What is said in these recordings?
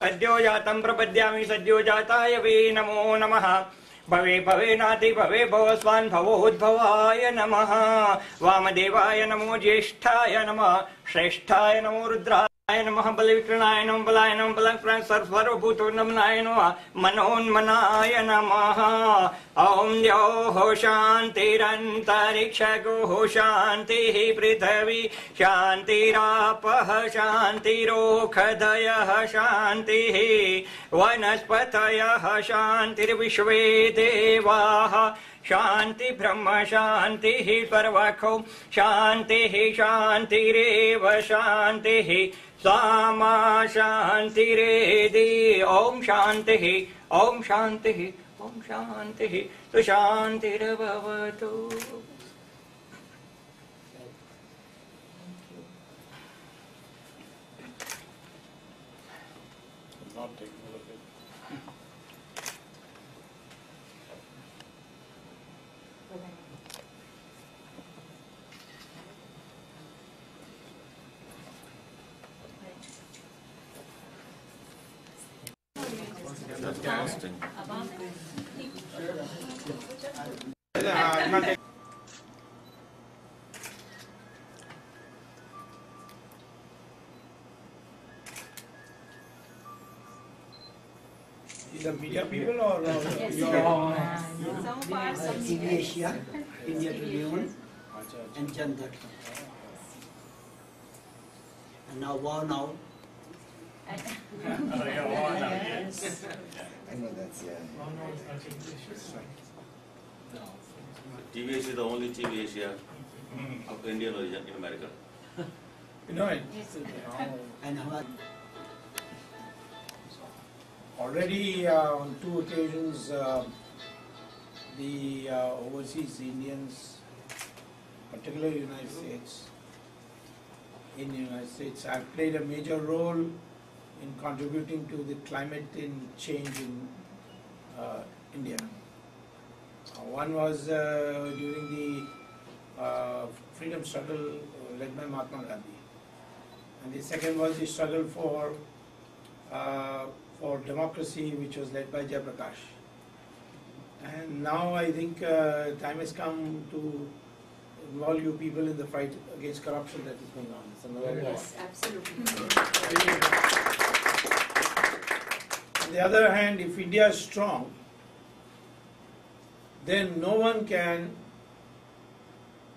सद्यो जातं प्रपद्यामि सद्यो जाताय वे नमो नमः भवे भवे नाति भवे भवस्वान् भवोद्भवाय नमः वामदेवाय नमो ज्येष्ठाय नमः श्रेष्ठाय नमो रुद्राय नमः बलविक्रणाय नमः बलाय नमः बलविक्रणाय सर्वभूतो नमनाय नमः मनोन्मनाय नमः ॐ द्यौः शान्तिरन्तरिक्षगोः शान्तिः पृथिवी शान्तिरापः शान्तिरोषधयः शान्तिः वनस्पतयः शान्तिर्विश्वे देवाः शांति ब्रह्म शांतिः सर्वखौ शांतिः शांतिरेव शांतिः सामा शांतिरेधि ओम शांतिः ओम शांतिः ओम शांतिः तो शांतिर्भवतु। The media people or yes, your some parts of TV Asia, India Tribune, and Chandat. And now Wow Now. I know that's TV Asia is the only TV Asia of Indian origin in America. you know it. And how Already on 2 occasions, the overseas Indians, particularly United States, in the United States, have played a major role in contributing to the climate change in India. One was during the freedom struggle led by Mahatma Gandhi, and the second was the struggle for democracy, which was led by Jayaprakash. And now I think time has come to involve you people in the fight against corruption that is going on. It's another war. yes, absolutely. On the other hand, if India is strong, then no one can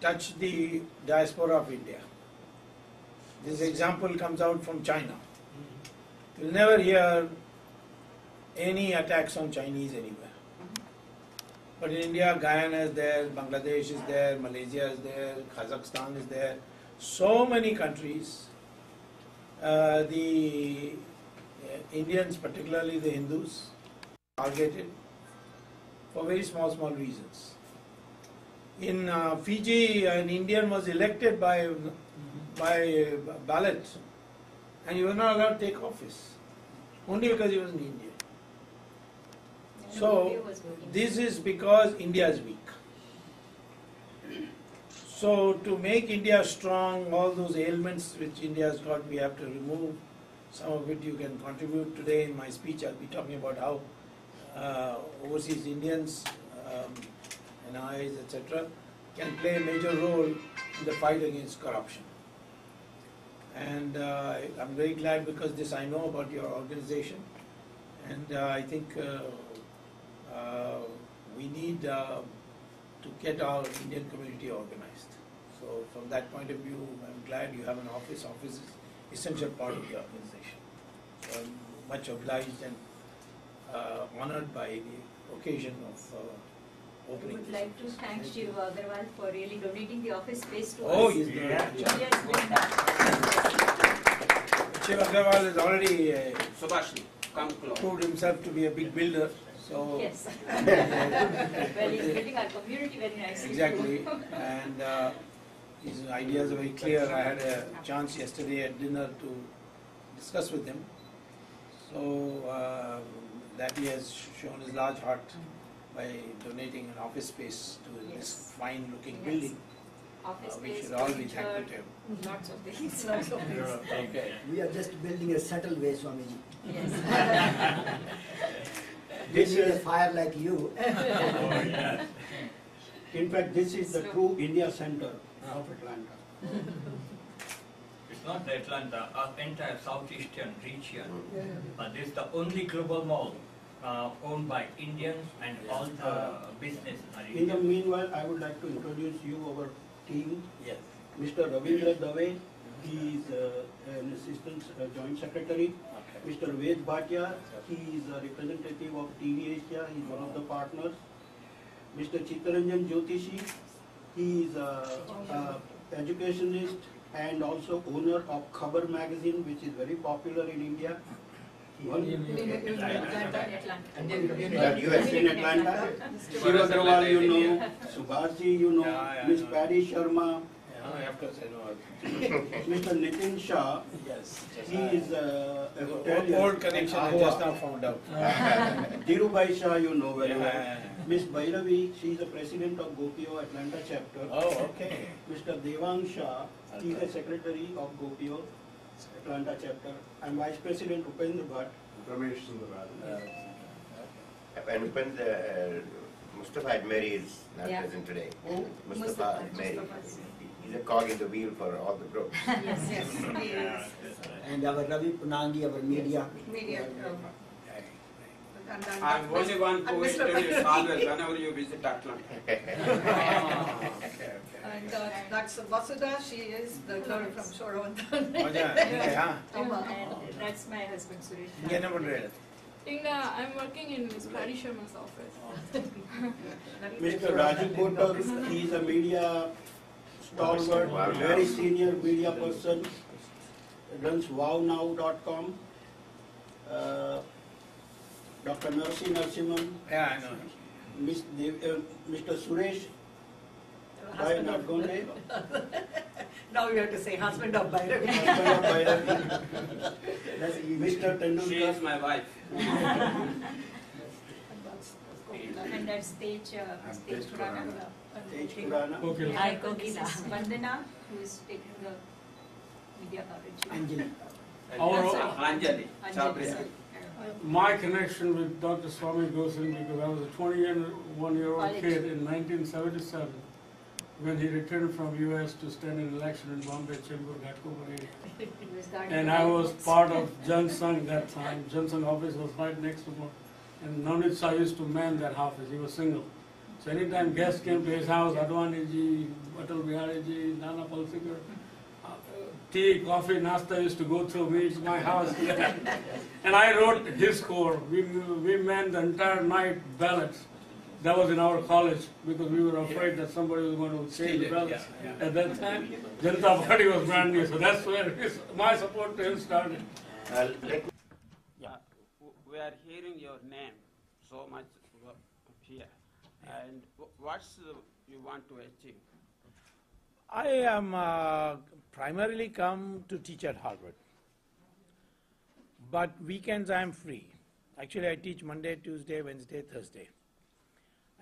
touch the diaspora of India. This example comes out from China. You'll never hear any attacks on Chinese anywhere. But in India, Guyana is there, Bangladesh is there, Malaysia is there, Kazakhstan is there. So many countries, the Indians, particularly the Hindus, targeted for very small reasons. In Fiji, an Indian was elected by ballot, and he was not allowed to take office, only because he was an Indian. So, this is because India is weak. So, to make India strong, all those ailments which India has got, we have to remove. Some of it you can contribute. Today in my speech, I'll be talking about how overseas Indians, NIs, etc., can play a major role in the fight against corruption. And I'm very glad because this I know about your organization, and I think we need to get our Indian community organized. So from that point of view, I'm glad you have an office. Office is essential part of the organization. So I'm much obliged and honored by the occasion of opening. I would like to thank Shiv Agarwal for really donating the office space to us. Oh, he's doing Yes, doing that. Shiv Agarwal has already proved himself to be a big builder. So Yes. Well, he's building our community very nicely. exactly, and his ideas are very clear. I had a chance yesterday at dinner to discuss with him. So that he has shown his large heart by donating an office space to this fine-looking building. Office We space, should all be furniture, thankful to him. lots of things, lots of things. Okay. we are just building a subtle way, Swamiji. Yes. This is a fire like you. In fact, this is the true India center of Atlanta. It's not the Atlanta, entire southeastern region. This is the only global mall owned by Indians and all the business are In the Indian. meanwhile, I would like to introduce you our team. Yes. Mr. Ravindra Dave, he is an assistant joint secretary. Okay. Mr. Ved Bhatia, he is a representative of TV Asia, he is one of the partners. Mr. Chittaranjan Jyotishi, he is a educationist and also owner of Khabar magazine, which is very popular in India. US in Atlanta. Shiva Agrawal, you know. Subhashi, you know. Yeah, Miss I know. Patty Sharma. I have to say no. Mr. Nitin Shah, Yes. he is Italian. Old connection I just now found out. Dhirubhai Shah, you know very well. Yeah. Miss Bhairavi, she is the president of Gopio Atlanta chapter. Oh, okay. Mr. Devang Shah, he is the secretary of Gopio Atlanta chapter. And Vice President Upendra Bhatt. Ramesh Sundararajan. And Upendra, Mustafa Admeri is not Yeah. present today. Oh, Mustafa Admeri. He's a cog in the wheel for all the groups. Yes, yes, he is. And our Ravi Punangi, our media. Media. I'm only one who introduce always whenever you visit Atlanta. And that's Vasudha, she is the girl from Shoravantan. Oh, yeah. And that's my husband Suresh. Yeah, never read it. I'm working in Ms. Patty Sharma's office. Mr. Raju Kotak, he is a media stalwart, very senior media person, runs wownow.com. Dr. Narsi Narsimhan, Yeah, I know. Mr. Suresh Husband of Nagonde, Now you have to say husband of Bhairavi. husband of Bhairavi, Mr. She is Tendulkar, my wife. And that's Tej Khurana. Tej Khurana, Hi, Kokila. Vandana, who is taking the media coverage. Anjali. Anjali. Anjali, Chabria. sir. My connection with Dr. Swamy goes in because I was a 21-year-old College. kid in 1977 when he returned from US to stand in election in Bombay, Chembur, Ghatkopar area. He was guarding And the I was airports. part of Jan Sangh that time. Jan Sangh office was right next to me. And Navnit Shah used to man that office. He was single. So anytime guests came to his house, Advani ji, Atal Bihari ji, Nana Palsikar, tea, coffee, nasta used to go through me to my house. And I wrote his score. We manned the entire night ballots. That was in our college because we were afraid that somebody was going to change the ballots. At that time, Janata Party was brand new. So that's where my support to him started. We are hearing your name so much here. And what's you want to achieve? I am primarily come to teach at Harvard. But weekends I am free. Actually, I teach Monday, Tuesday, Wednesday, Thursday.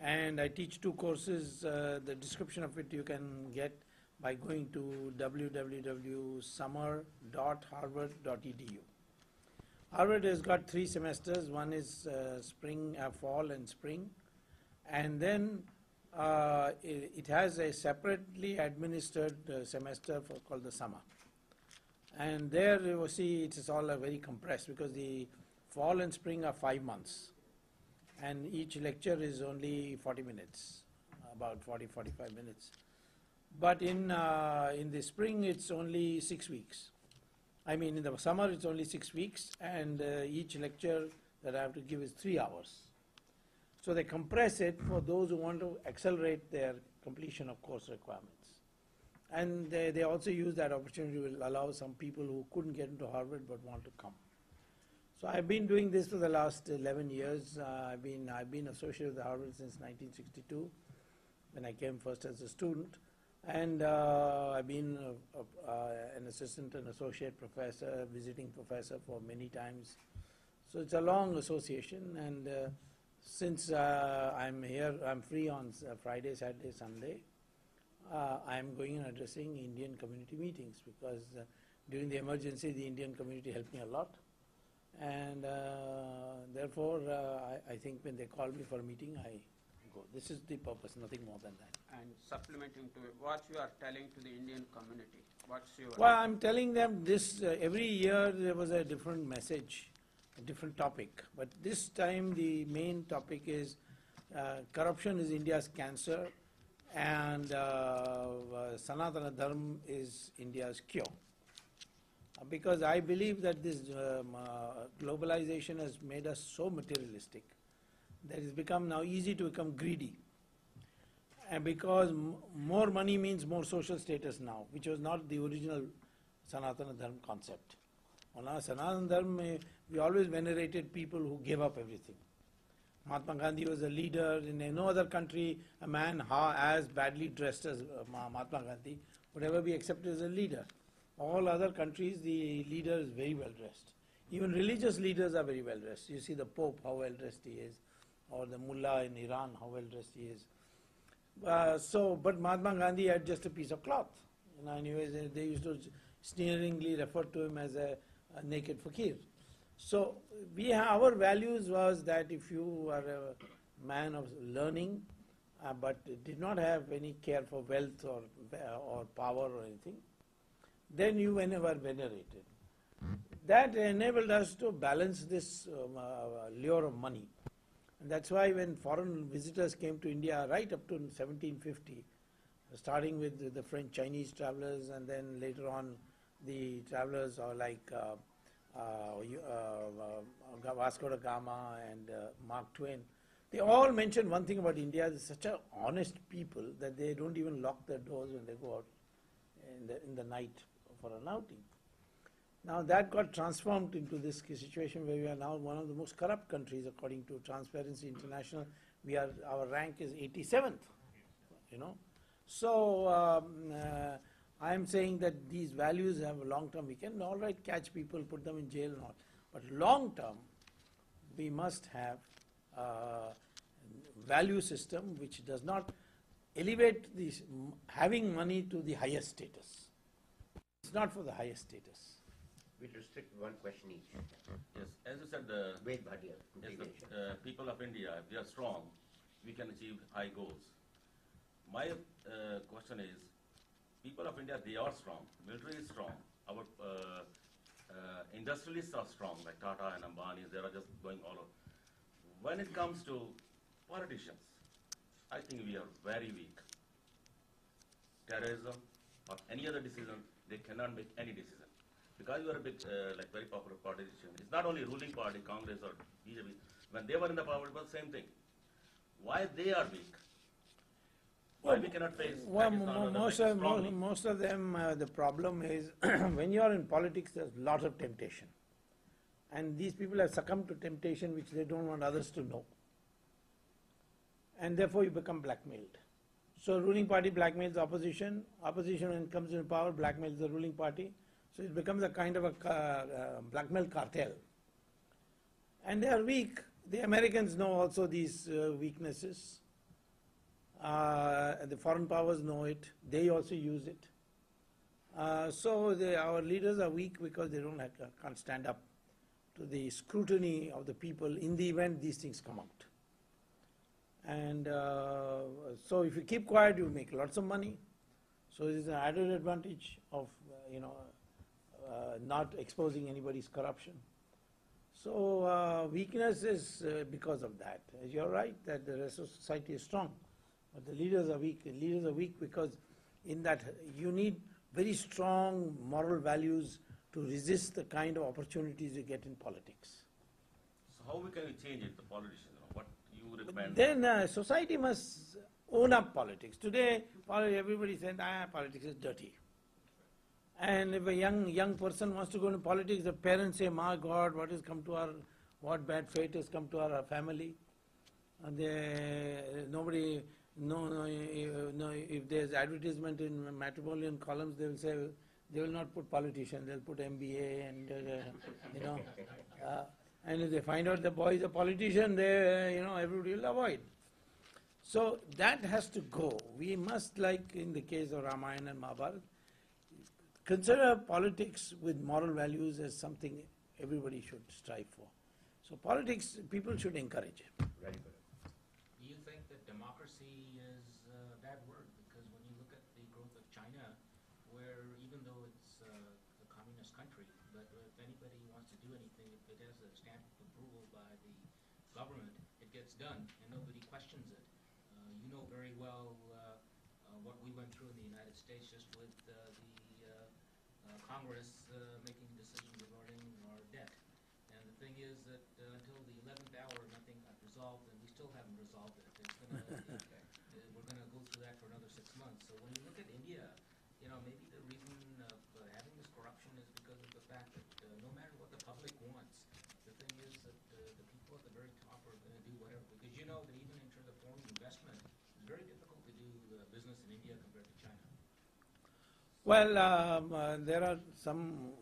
And I teach 2 courses. The description of it you can get by going to www.summer.harvard.edu. Harvard has got 3 semesters. One is fall and spring. And then it has a separately administered semester called the summer. And there you will see it is all very compressed because the fall and spring are 5 months. And each lecture is only 40 minutes, about 40-45 minutes. But in the spring it's only 6 weeks. I mean in the summer it's only 6 weeks, and each lecture that I have to give is 3 hours. So they compress it for those who want to accelerate their completion of course requirements. And they also use that opportunity to allow some people who couldn't get into Harvard but want to come. So I've been doing this for the last 11 years. I've been associated with Harvard since 1962 when I came first as a student. And I've been an assistant and associate professor, visiting professor for many times. So it's a long association, and since I'm here, I'm free on Friday, Saturday, Sunday. I'm going and addressing Indian community meetings because during the emergency, the Indian community helped me a lot. And there Therefore, I think when they call me for a meeting, I go. This is the purpose, nothing more than that. And supplementing to it, what you are telling to the Indian community? What's your... Well, I'm telling them this, every year there was a different message, a different topic. But this time the main topic is corruption is India's cancer, and Sanatan Dharm is India's cure. Because I believe that this globalization has made us so materialistic that it's become now easy to become greedy. And because more money means more social status now, which was not the original Sanatana Dharma concept. On our Sanatana Dharma, we always venerated people who gave up everything. Mahatma Gandhi was a leader. In no other country, a man as badly dressed as Mahatma Gandhi would ever be accepted as a leader. All other countries, the leader is very well dressed. Even religious leaders are very well dressed. You see the Pope, how well dressed he is, or the Mullah in Iran, how well dressed he is. But Mahatma Gandhi had just a piece of cloth. Anyways, they used to sneeringly refer to him as a naked fakir. So our values was that if you are a man of learning, but did not have any care for wealth or power or anything, then you were venerated. That enabled us to balance this lure of money. And that's why when foreign visitors came to India right up to 1750, starting with the French Chinese travelers, and then later on the travelers like Vasco da Gama and Mark Twain, they all mentioned one thing about India: they're such a honest people that they don't even lock their doors when they go out in the night for an outing. Now that got transformed into this situation where we are now one of the most corrupt countries according to Transparency International. Our rank is 87th, So I am saying that these values have a long term. We can all right catch people, put them in jail and all, but long term we must have a value system which does not elevate this having money to the highest status. It's not for the highest status. We restrict one question each. Yes, as you said, Wait, Bhatia. yes, the people of India, if they are strong, we can achieve high goals. My question is, people of India, they are strong. Military is strong. Our industrialists are strong, like Tata and Ambani. They are just going all over. When it comes to politicians, I think we are very weak. Terrorism or any other decision, they cannot make any decision. Because you are a big, very popular politician. It's not only ruling party, Congress or BJP. When they were in the power, it was the same thing. Why they are weak? Why we cannot face most of them, the problem is when you are in politics, there's a lot of temptation. And these people have succumbed to temptation which they don't want others to know. And therefore you become blackmailed. So ruling party blackmails opposition. Opposition, when it comes into power, blackmails the ruling party. So it becomes a kind of a blackmail cartel. And they are weak. The Americans know also these weaknesses. The foreign powers know it. They also use it. So our leaders are weak because they can't stand up to the scrutiny of the people in the event these things come out. And so if you keep quiet, you make lots of money. So it is an added advantage of not exposing anybody's corruption. So weakness is because of that. You're right that the rest of society is strong, but the leaders are weak. The leaders are weak because in that you need very strong moral values to resist the kind of opportunities you get in politics. So how we can change it, the politicians? What you recommend? Then society must own up politics. Today, everybody said, politics is dirty. And if a young person wants to go into politics, the parents say, "My God, what bad fate has come to our family." And if there's advertisement in matrimonial columns, they will say they will not put politician, they'll put MBA and and if they find out the boy is a politician, everybody will avoid. So that has to go. We must, like in the case of Ramayana and Mahabharata, consider politics with moral values as something everybody should strive for. So politics, people should encourage it. Very good. Do you think that democracy is a bad word? Because when you look at the growth of China, where even though it's a communist country, but if anybody wants to do anything, if it has a stamp of approval by the government, it gets done and nobody questions it. You know very well what we went through in the United States just with the Congress making decisions regarding our debt. And the thing is that until the 11th hour, nothing got resolved, and we still haven't resolved it. It's we're going to go through that for another 6 months. So when you look at India, you know, maybe the reason of having this corruption is because of the fact that no matter what the public wants, the thing is that the people at the very top are going to do whatever. Because you know that even in terms of foreign investment, it's very difficult to do business in India compared to China. Well, there are some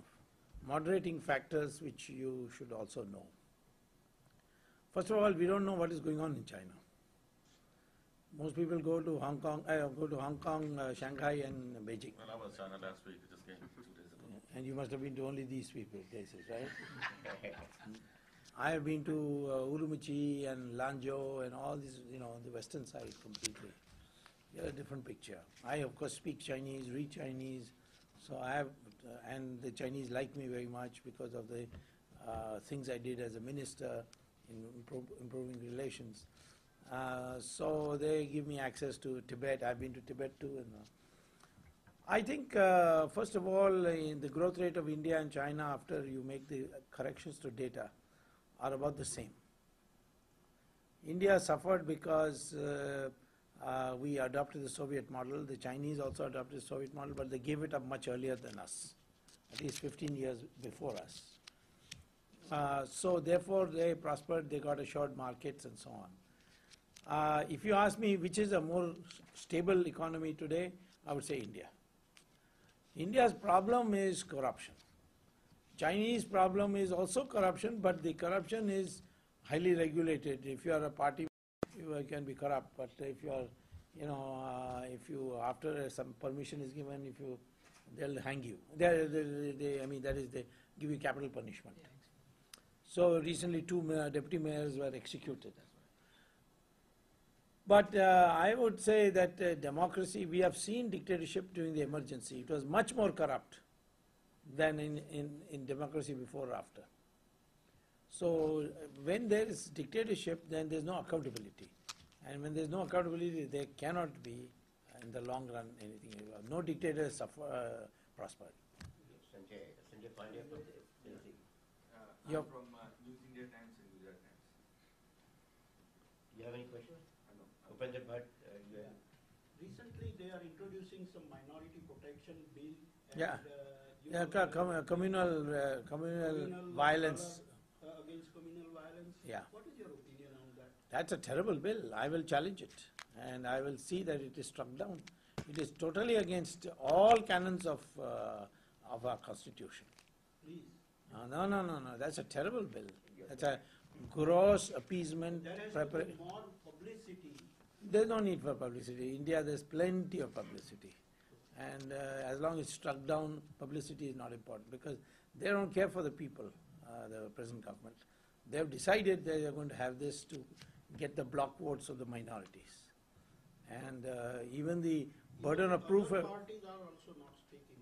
moderating factors which you should also know. First of all, we don't know what is going on in China. Most people go to Hong Kong, Shanghai, and Beijing. Well, I was China last week. I just came 2 days ago. And you must have been to only these places, right? I have been to Urumqi and Lanzhou and all these, you know, the western side completely. You have a different picture. I, of course, speak Chinese, read Chinese, so I have, and the Chinese like me very much because of the things I did as a minister in improving relations. So they give me access to Tibet. I've been to Tibet too. And I think, first of all, in the growth rate of India and China after you make the corrections to data are about the same. India suffered because we adopted the Soviet model. The Chinese also adopted the Soviet model, but they gave it up much earlier than us, at least 15 years before us. So therefore they prospered, they got assured markets and so on. If you ask me which is a more stable economy today, I would say India. India's problem is corruption. Chinese problem is also corruption, but the corruption is highly regulated. If you are a party, you can be corrupt, but if you are, you know, if you, after some permission is given, if you, they'll hang you. I mean, that is, they give you capital punishment. So recently 2 deputy mayors were executed. But I would say that democracy, we have seen dictatorship during the emergency. It was much more corrupt than in democracy before or after. So when there is dictatorship, then there is no accountability. And when there is no accountability, there cannot be, in the long run, anything. No dictator has prospered. Sanjay Pandya from Yep. from News India Times and Gujarat Times. You have any questions? Upendra Bhatt, you have... Recently, they are introducing some minority protection bill. And, Yeah, communal violence. Against communal violence. Yeah. What is your opinion on that? That's a terrible bill. I will challenge it, and I will see that it is struck down. It is totally against all canons of our constitution. Please. No. That's a terrible bill. That's a gross appeasement. There has to be more publicity. There's no need for publicity. India, there's plenty of publicity. And as long as it's struck down, publicity is not important because they don't care for the people, the present government. They have decided they are going to have this to get the block votes of the minorities. And even the burden of proof... Other parties are also not speaking.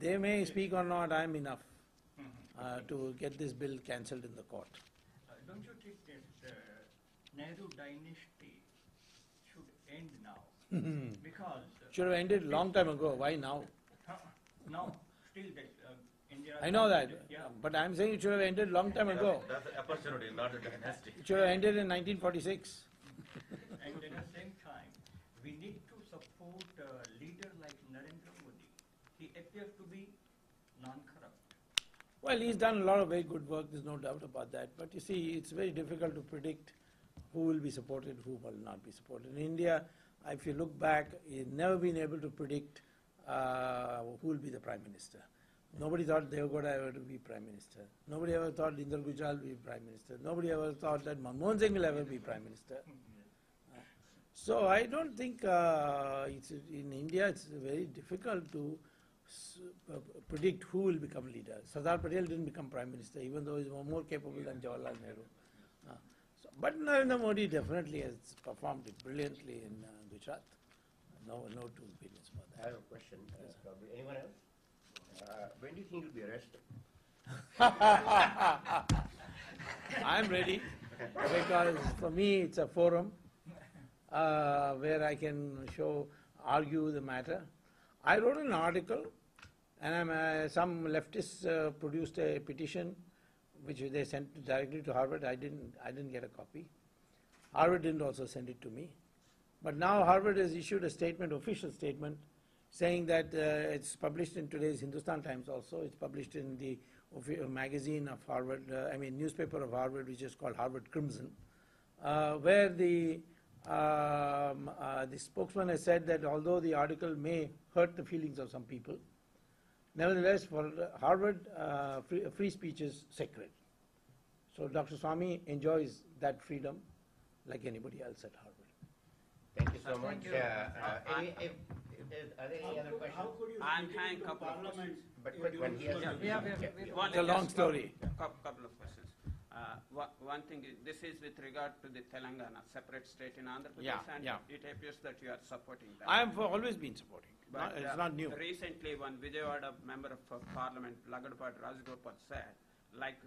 They may speak or not, I am enough to get this bill cancelled in the court. Don't you think that Nehru dynasty should end now? Because... should have ended long time ago. Why now? No, still that India... I know that, yeah. but I am saying it should have ended long time ago. That's an opportunity, not a dynasty. It should have ended in 1946. And at the same time, we need to support a leader like Narendra Modi. He appears to be non-corrupt. Well, he's done a lot of very good work, there's no doubt about that. But you see, it's very difficult to predict who will be supported, who will not be supported. In India, if you look back, you've never been able to predict who will be the Prime Minister. Nobody thought Devagowda ever to be Prime Minister. Nobody ever thought Indira Gujral will be Prime Minister. Nobody ever thought that Manmohan Singh will ever be Prime Minister. So I don't think in India it's very difficult to predict who will become leader. Sardar Patel didn't become prime minister, even though he's more capable than Jawaharlal Nehru. But Narendra Modi definitely has performed it brilliantly in Gujarat. No two opinions about that. I have a question. Probably anyone else? When do you think you'll be arrested? I'm ready, because for me it's a forum where I can argue the matter. I wrote an article, and some leftists produced a petition which they sent directly to Harvard. I didn't get a copy. Harvard didn't also send it to me. But now Harvard has issued a statement, official statement, saying that it's published in today's Hindustan Times also. It's published in the magazine of Harvard, newspaper of Harvard, which is called Harvard Crimson, where the spokesman has said that although the article may hurt the feelings of some people, nevertheless, for Harvard, free speech is sacred. So Dr. Swamy enjoys that freedom like anybody else at Harvard. Thank you so much. Are there any other questions? I'm trying couple of questions. But when he has It's a long story. Couple of questions. One thing is, this is with regard to the Telangana, separate state in Andhra Pradesh, and it appears that you are supporting that. I have always been supporting. But it's not new. Recently, one Vijayawada member of Parliament, Lagadpati Rajgopal, said, like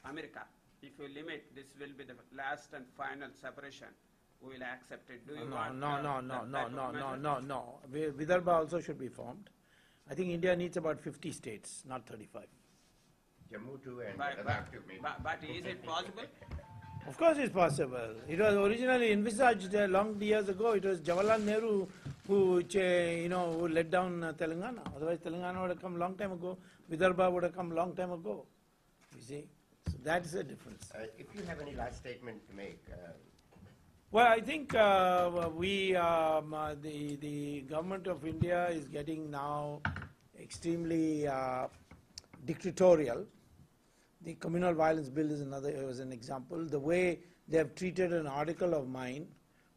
America, if you limit, this will be the last and final separation. We will accept it. Do you want No. Vidarbha also should be formed. I think India needs about 50 states, not 35. Jammu too and Ladakh too, maybe. But is it possible? Of course it's possible. It was originally envisaged long years ago. It was Jawaharlal Nehru who let down Telangana. Otherwise Telangana would have come long time ago. Vidarbha would have come long time ago. You see? So that is the difference. If you have any last statement to make. Well, I think the government of India is getting now extremely dictatorial. The communal violence bill is an example. The way they have treated an article of mine,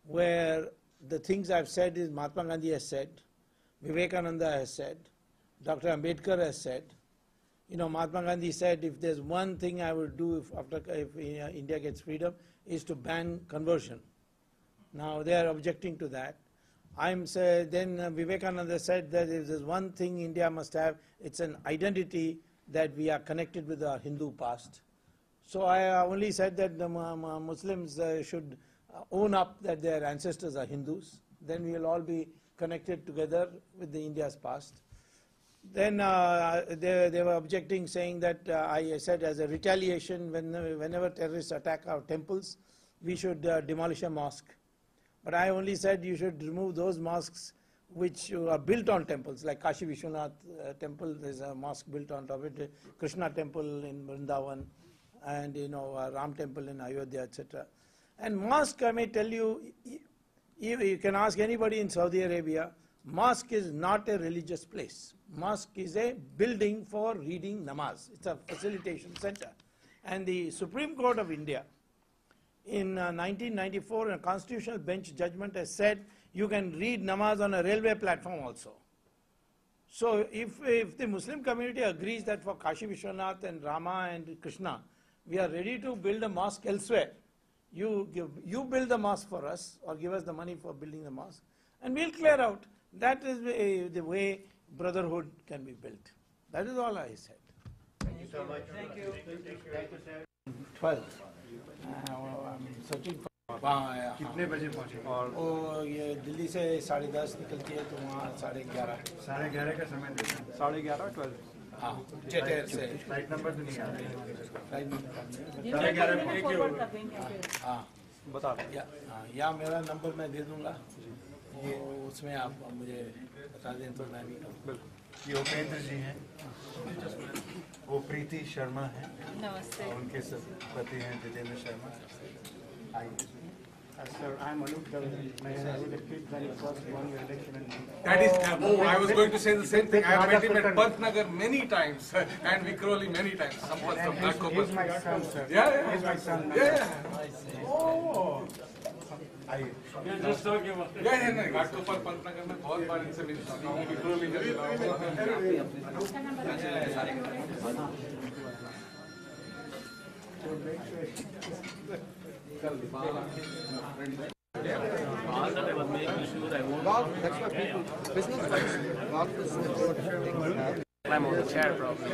where the things I've said is Mahatma Gandhi has said, Vivekananda has said, Dr. Ambedkar has said. Mahatma Gandhi said, if there's one thing I will do if India gets freedom, is to ban conversion. Now they are objecting to that. Then Vivekananda said that if there's one thing India must have, it's an identity that we are connected with our Hindu past. So I only said that the Muslims should own up that their ancestors are Hindus. Then we will all be connected together with the India's past. Then they were objecting, saying that I said as a retaliation, whenever terrorists attack our temples, we should demolish a mosque. But I only said you should remove those mosques which are built on temples, like Kashi Vishwanath temple, there's a mosque built on top of it, Krishna temple in Vrindavan, and Ram temple in Ayodhya, etc. And mosque, I may tell you, you can ask anybody in Saudi Arabia, mosque is not a religious place. Mosque is a building for reading namaz. It's a facilitation center. And the Supreme Court of India, in 1994, a constitutional bench judgment has said you can read namaz on a railway platform also. So if the Muslim community agrees that for Kashi Vishwanath and Rama and Krishna, we are ready to build a mosque elsewhere, you build the mosque for us or give us the money for building the mosque, and we'll clear out. That is the way brotherhood can be built. That is all I said. Thank you so much. Thank you. Thank you, sir. 12. I'm searching for. कितने बजे पहुँचे? और ये दिल्ली से 10:30 निकलती है तो वहाँ 11:30. 11:30 का समय देना. 11:30 12. हाँ, जेट एयर से. फ्लाइट नंबर तो नहीं आ रहा है. Flight number. 11:30 हाँ, बता. या मेरा नंबर मैं दे दूँगा. वो उसमें आप मुझे बता दें तो मैं भी. बिल्कुल. ये उपेंद्र जी हैं. वो प्रीति शर्मा हैं. नमस्ते. उनके पति हैं Jitendra Sharma. Sir, I am Anup Dave. I would repeat when it first won the election. That is, I was going to say the same thing. I have met him at Pantnagar many times and Vikhroli many times. Sampath from Nagpur. He's my son, sir. Yeah. He's my son. Yeah. Oh. आइए। घाटकोपर पंतनगर में बहुत बार इनसे मिल चुका हूँ, विक्रोली में मिला हूँ। All that I was making sure I won't. Golf, that's what people, business-wise, golf is what taking. Climb on the chair, probably.